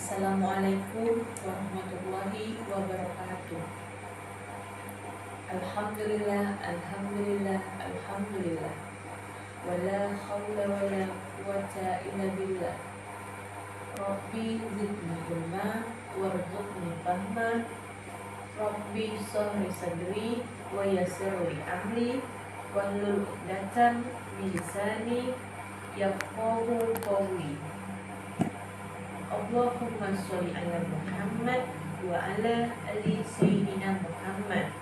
Assalamualaikum warahmatullahi wabarakatuh. Alhamdulillah, alhamdulillah, alhamdulillah. Wala hawla wala quwata illa billah. Rabbi zidni ilma warzuqni fahma. Rabbi shrah sadri wa yassir li amri wahlul 'uqdatam min lisani yafqahu qawli. Allahumma sholli ala Muhammad wa ala ali sayyidina Muhammad.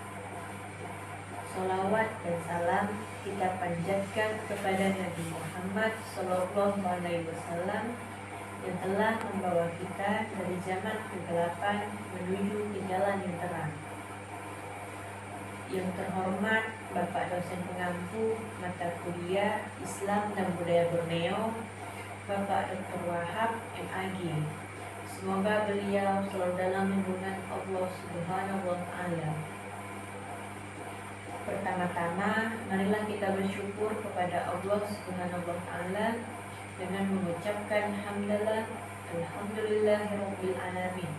Salawat dan salam kita panjatkan kepada Nabi Muhammad Sallallahu Alaihi Wasallam yang telah membawa kita dari zaman kegelapan menuju ke jalan yang terang. Yang terhormat Bapak dosen pengampu mata kuliah Islam dan Budaya Borneo, Bapak Dr. Wahab MAG. Semoga beliau selalu dalam lindungan Allah Subhanahu wa Ta'ala. Pertama-tama, marilah kita bersyukur kepada Allah Subhanahu wa Ta'ala dengan mengucapkan hamdalah, alhamdulillahirabbil alamin.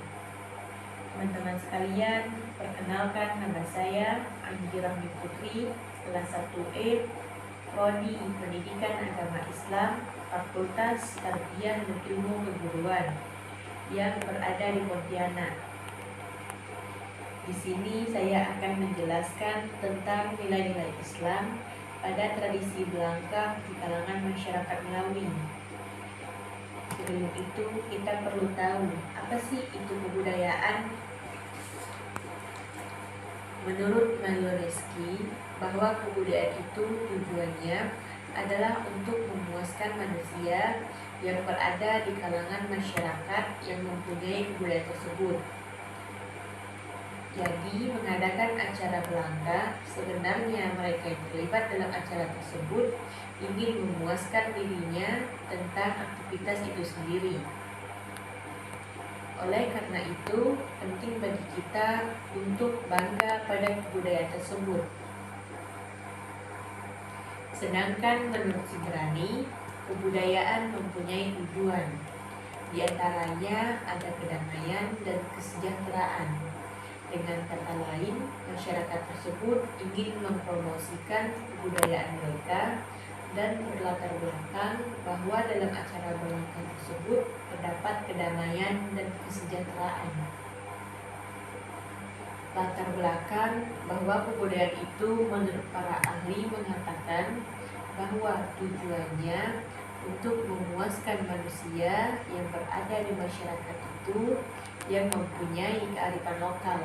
Teman-teman sekalian, perkenalkan nama saya Anggi Rahmi Putri, kelas 1E, Prodi Pendidikan Agama Islam, Fakultas Tarbiyah dan Ilmu Keguruan yang berada di Pontianak. Di sini saya akan menjelaskan tentang nilai-nilai Islam pada tradisi Belangkah di kalangan masyarakat Melawi. Sebelum itu kita perlu tahu apa sih itu kebudayaan. Menurut Mario Reski, bahwa kebudayaan itu tujuannya adalah untuk memuaskan manusia yang berada di kalangan masyarakat yang mempunyai kebudayaan tersebut. Jadi, mengadakan acara Belangkah, sebenarnya mereka yang terlibat dalam acara tersebut ingin memuaskan dirinya tentang aktivitas itu sendiri. Oleh karena itu, penting bagi kita untuk bangga pada kebudayaan tersebut. Sedangkan menurut Sidrani, kebudayaan mempunyai tujuan. Di antaranya ada kedamaian dan kesejahteraan. Dengan kata lain, masyarakat tersebut ingin mempromosikan kebudayaan mereka dan berlatar belakang bahwa dalam acara Belangkah tersebut terdapat kedamaian dan kesejahteraan. Latar belakang bahwa kebudayaan itu menurut para ahli mengatakan bahwa tujuannya untuk memuaskan manusia yang berada di masyarakat itu yang mempunyai kearifan lokal.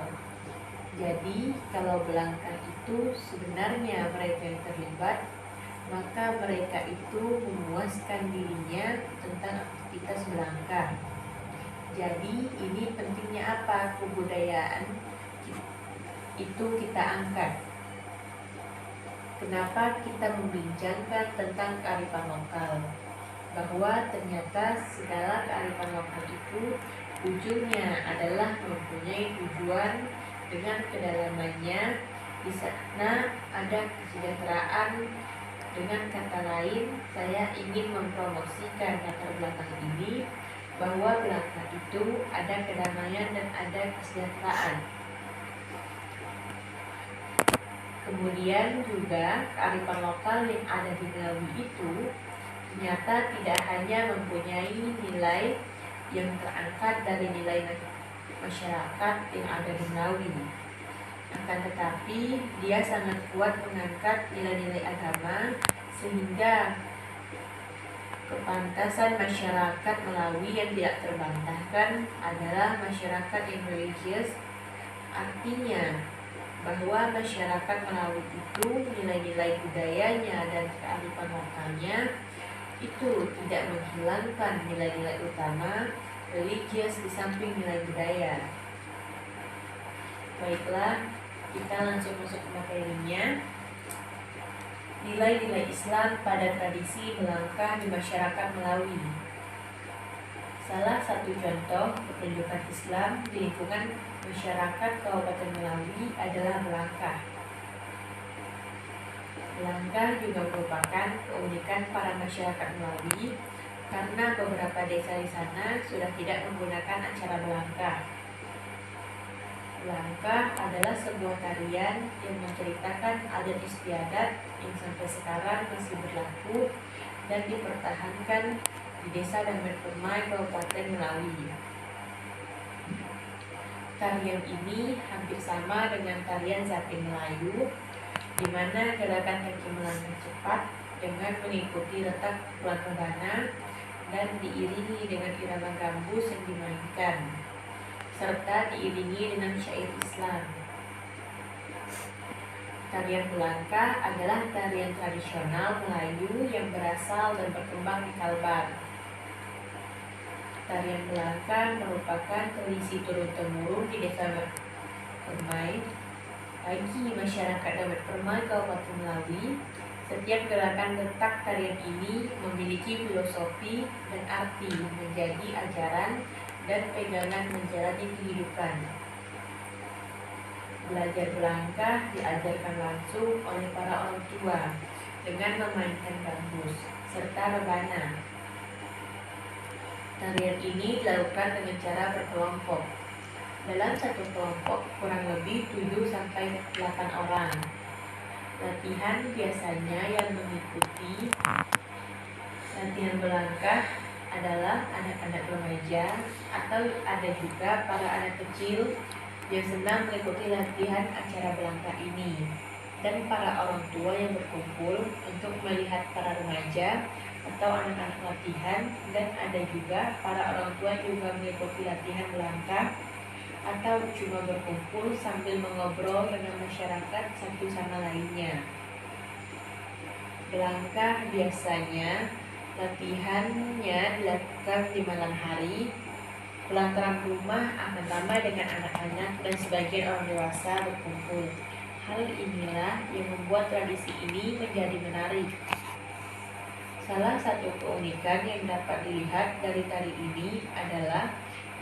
Jadi, kalau Belangkah itu sebenarnya mereka yang terlibat, maka mereka itu memuaskan dirinya tentang aktivitas Belangkah. Jadi, ini pentingnya apa kebudayaan itu kita angkat. Kenapa kita membincangkan tentang kearifan lokal? Bahwa ternyata segala kearifan lokal itu ujungnya adalah mempunyai tujuan dengan kedalamannya. Di sana ada kesejahteraan. Dengan kata lain, saya ingin mempromosikan latar belakang ini bahwa Belangkah itu ada kedamaian dan ada kesejahteraan. Kemudian juga kearifan lokal yang ada di Melawi itu ternyata tidak hanya mempunyai nilai yang terangkat dari nilai masyarakat yang ada di Melawi, akan tetapi dia sangat kuat mengangkat nilai-nilai agama sehingga kepantasan masyarakat Melawi yang tidak terbantahkan adalah masyarakat yang religius. Artinya bahwa masyarakat Melawi itu nilai-nilai budayanya dan kearifan lokalnya itu tidak menghilangkan nilai-nilai utama religius di samping nilai budaya. Baiklah, kita langsung masuk ke materinya. Nilai-nilai Islam pada tradisi Belangkah di masyarakat Melawi. Salah satu contoh pertunjukan Islam di lingkungan masyarakat Kabupaten Melawi adalah Belangkah. Belangkah juga merupakan keunikan para masyarakat Melawi karena beberapa desa di sana sudah tidak menggunakan acara belangka. Belangka adalah sebuah tarian yang menceritakan adat istiadat yang sampai sekarang masih berlaku dan dipertahankan di Desa Damet Permai, Kabupaten Melawi. Tarian ini hampir sama dengan tarian Zapin Melayu, di mana gerakan kaki melangkah cepat dengan mengikuti letak pukulan rebana dan diiringi dengan irama gambus yang dimainkan, serta diiringi dengan syair Islam. Tarian Belangka adalah tarian tradisional Melayu yang berasal dan berkembang di Kalbar. Tarian Belangka merupakan tradisi turun-temurun di Desa Permai. Bagi masyarakat Damet Permai, Kabupaten Melawi, setiap gerakan letak tarian ini memiliki filosofi dan arti menjadi ajaran dan pegangan menjalani kehidupan. Belajar Belangka diajarkan langsung oleh para orang tua dengan memainkan gambus serta rebana. Tarian ini dilakukan dengan cara berkelompok. Dalam satu kelompok kurang lebih 7-8 orang. Latihan biasanya yang mengikuti latihan Belangka adalah anak-anak remaja atau ada juga para anak kecil yang senang mengikuti latihan acara Belangka ini, dan para orang tua yang berkumpul untuk melihat para remaja atau anak-anak latihan, dan ada juga para orang tua juga mengikuti latihan Belangka atau cuma berkumpul sambil mengobrol dengan masyarakat satu sama lainnya. Belangka biasanya latihannya dilakukan di malam hari. Pulang rumah akan ramai dengan anak-anak dan sebagian orang dewasa berkumpul. Hal inilah yang membuat tradisi ini menjadi menarik. Salah satu keunikan yang dapat dilihat dari tari ini adalah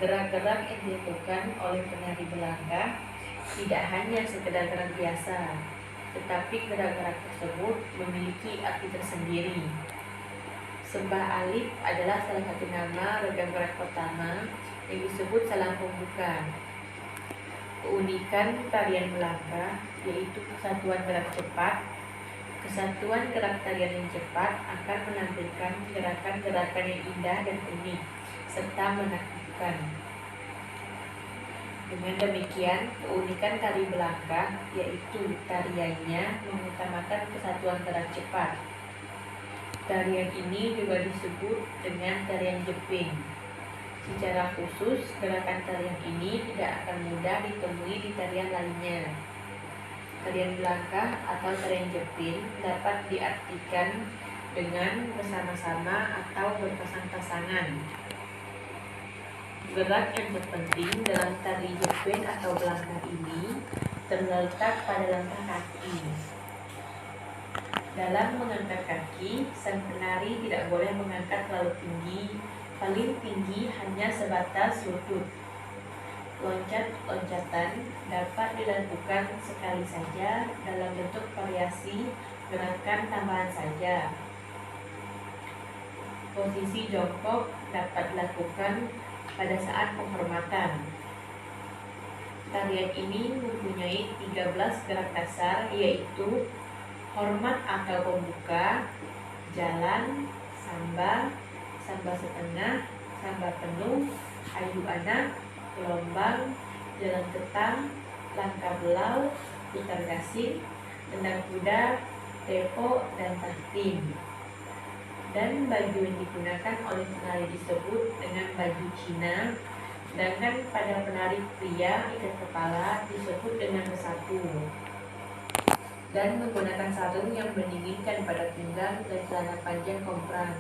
gerak-gerak yang dilakukan oleh penari Belangka tidak hanya sekedar gerak biasa, tetapi gerak-gerak tersebut memiliki arti tersendiri. Sembah Alif adalah salah satu nama ragam gerak pertama yang disebut salam pembuka. Keunikan tarian Belangka yaitu kesatuan gerak cepat. Kesatuan gerak tarian yang cepat akan menampilkan gerakan-gerakan yang indah dan unik serta menakjubkan. Dengan demikian, keunikan tari Belangka yaitu tariannya mengutamakan kesatuan gerak cepat. Tarian ini juga disebut dengan tarian jeping. Secara khusus, gerakan tarian ini tidak akan mudah ditemui di tarian lainnya. Tarian Belangka atau tarian jeping dapat diartikan dengan bersama-sama atau berpasang-pasangan. Gerak yang terpenting dalam tari jeping atau Belangka ini terletak pada langkah kaki. Dalam mengangkat kaki, sang penari tidak boleh mengangkat terlalu tinggi, paling tinggi hanya sebatas lutut. Loncat-loncatan dapat dilakukan sekali saja dalam bentuk variasi gerakan tambahan saja. Posisi jongkok dapat dilakukan pada saat penghormatan. Tarian ini mempunyai 13 gerak dasar, yaitu hormat atau pembuka, jalan, samba, samba setengah, samba penuh, ayu anak, gelombang, jalan ketang, langkah belau, putar gasing, tendang kuda, tepo, dan tahtim. Dan baju yang digunakan oleh penari disebut dengan baju Cina, sedangkan pada penari pria ikat kepala disebut dengan besapu, dan menggunakan sarung yang mendinginkan pada pinggang dan celana panjang komprang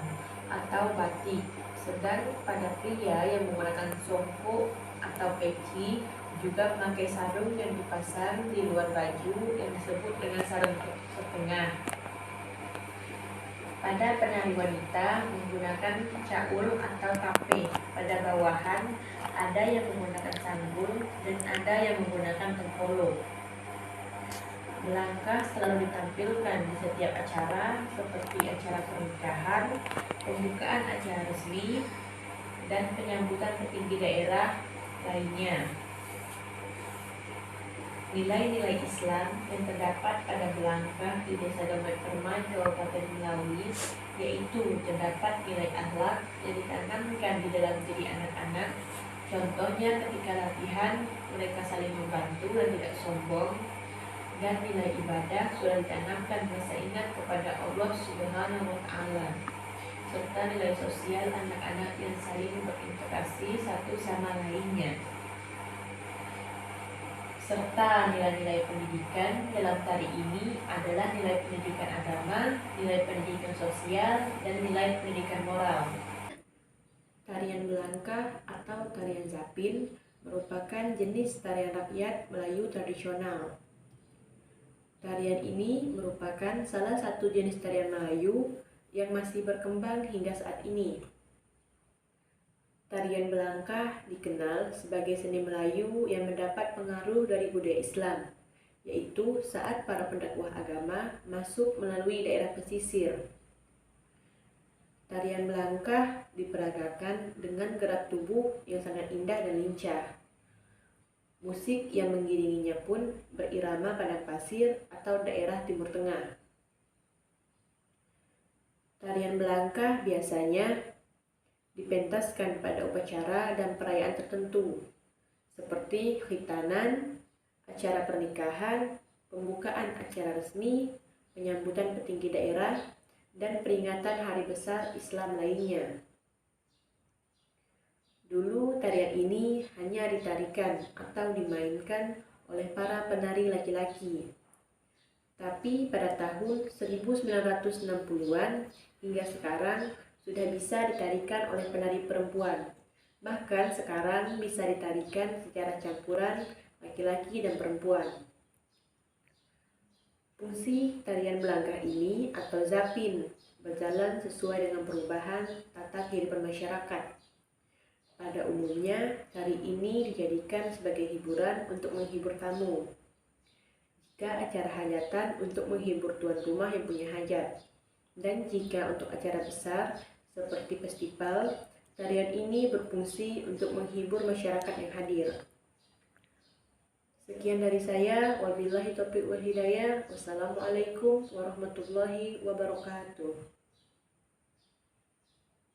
atau batik. Sedang pada pria yang menggunakan songkok atau peci juga memakai sarung yang dipasang di luar baju yang disebut dengan sarung setengah. Pada penari wanita menggunakan caul atau kape. Pada bawahan ada yang menggunakan sanggul dan ada yang menggunakan tengkolo. Belangkah selalu ditampilkan di setiap acara seperti acara pernikahan, pembukaan acara resmi, dan penyambutan petinggi daerah lainnya. Nilai-nilai Islam yang terdapat pada belangkah di Desa Dompet Permai, Kabupaten Melawi, yaitu terdapat nilai akhlak yang ditanamkan di dalam diri anak-anak. Contohnya ketika latihan, mereka saling membantu dan tidak sombong, dan nilai ibadah sudah ditanamkan rasa ingat kepada Allah Subhanahu wa Ta'ala, serta nilai sosial anak-anak yang saling berinteraksi satu sama lainnya, serta nilai-nilai pendidikan dalam tari ini adalah nilai pendidikan agama, nilai pendidikan sosial, dan nilai pendidikan moral. Tarian Belangkah atau tarian Zapin merupakan jenis tarian rakyat Melayu tradisional. Tarian ini merupakan salah satu jenis tarian Melayu yang masih berkembang hingga saat ini. Tarian Belangkah dikenal sebagai seni Melayu yang mendapat pengaruh dari budaya Islam, yaitu saat para pendakwah agama masuk melalui daerah pesisir. Tarian Belangkah diperagakan dengan gerak tubuh yang sangat indah dan lincah. Musik yang mengiringinya pun berirama padang pasir atau daerah Timur Tengah. Tarian Belangkah biasanya dipentaskan pada upacara dan perayaan tertentu, seperti khitanan, acara pernikahan, pembukaan acara resmi, penyambutan petinggi daerah, dan peringatan hari besar Islam lainnya. Dulu tarian ini hanya ditarikan atau dimainkan oleh para penari laki-laki. Tapi pada tahun 1960-an hingga sekarang sudah bisa ditarikan oleh penari perempuan. Bahkan sekarang bisa ditarikan secara campuran laki-laki dan perempuan. Fungsi tarian Belangkah ini atau Zapin berjalan sesuai dengan perubahan tata kehidupan masyarakat. Pada umumnya, tari ini dijadikan sebagai hiburan untuk menghibur tamu. Jika acara hajatan untuk menghibur tuan rumah yang punya hajat. Dan jika untuk acara besar seperti festival, tarian ini berfungsi untuk menghibur masyarakat yang hadir. Sekian dari saya. Wabillahi taufiq wal hidayah. Wassalamualaikum warahmatullahi wabarakatuh.